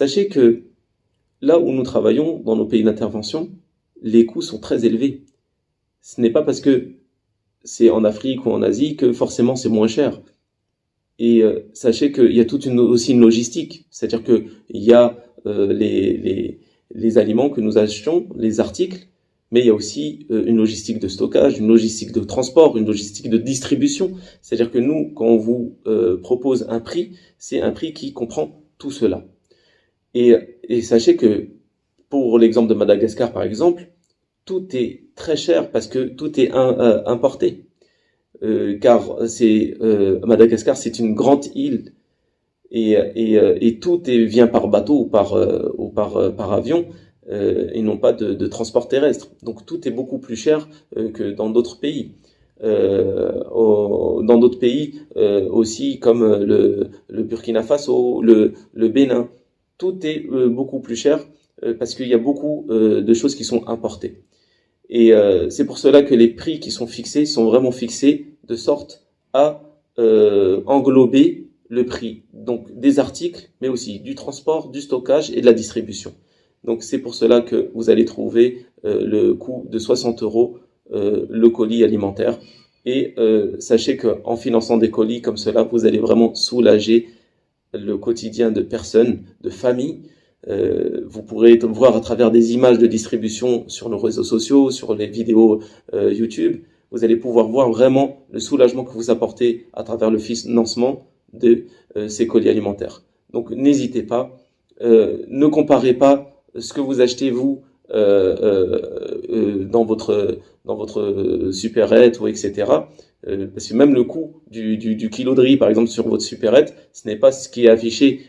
Sachez que là où nous travaillons, dans nos pays d'intervention, les coûts sont très élevés. Ce n'est pas parce que c'est en Afrique ou en Asie que forcément c'est moins cher. Et sachez qu'il y a aussi une logistique, c'est-à-dire que il y a les aliments que nous achetons, les articles, mais il y a aussi une logistique de stockage, une logistique de transport, une logistique de distribution. C'est-à-dire que nous, quand on vous propose un prix, c'est un prix qui comprend tout cela. Et sachez que pour l'exemple de Madagascar, par exemple, tout est très cher parce que tout est importé. Car Madagascar, c'est une grande île et tout vient par bateau ou par avion et non pas de transport terrestre. Donc tout est beaucoup plus cher que dans d'autres pays. Dans d'autres pays aussi comme le Burkina Faso, le Bénin, tout est beaucoup plus cher parce qu'il y a beaucoup de choses qui sont importées. Et c'est pour cela que les prix qui sont fixés sont vraiment fixés de sorte à englober le prix donc des articles, mais aussi du transport, du stockage et de la distribution. Donc c'est pour cela que vous allez trouver le coût de 60 € le colis alimentaire. Et sachez qu'en finançant des colis comme cela, vous allez vraiment soulager le quotidien de personnes, de familles. Vous pourrez voir à travers des images de distribution sur nos réseaux sociaux, sur les vidéos YouTube. Vous allez pouvoir voir vraiment le soulagement que vous apportez à travers le financement de ces colis alimentaires. Donc n'hésitez pas, ne comparez pas ce que vous achetez vous dans votre supérette ou etc. Parce que même le coût du kilo de riz par exemple sur votre supérette, ce n'est pas ce qui est affiché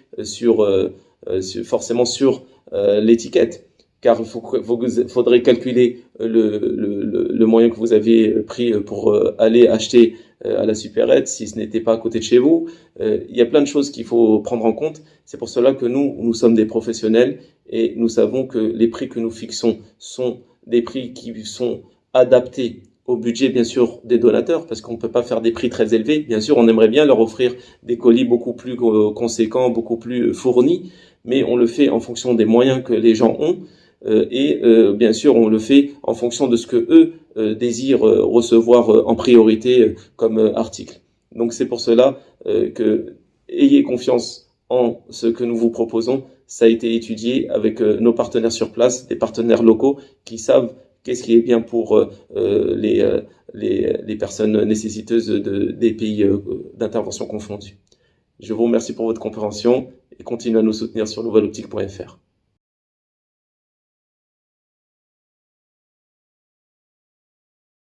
forcément sur l'étiquette, car faudrait calculer le moyen que vous avez pris pour aller acheter à la supérette si ce n'était pas à côté de chez vous. Il y a plein de choses qu'il faut prendre en compte. C'est pour cela que nous sommes des professionnels et nous savons que les prix que nous fixons sont des prix qui sont adaptés au budget bien sûr des donateurs, parce qu'on ne peut pas faire des prix très élevés. Bien sûr, on aimerait bien leur offrir des colis beaucoup plus conséquents, beaucoup plus fournis, mais on le fait en fonction des moyens que les gens ont et bien sûr on le fait en fonction de ce que eux désirent recevoir en priorité comme article. Donc c'est pour cela que ayez confiance en ce que nous vous proposons. Ça a été étudié avec nos partenaires sur place, des partenaires locaux qui savent qu'est-ce qui est bien pour les personnes nécessiteuses des pays d'intervention confondus. Je vous remercie pour votre compréhension et continuez à nous soutenir sur nouvelleoptique.fr.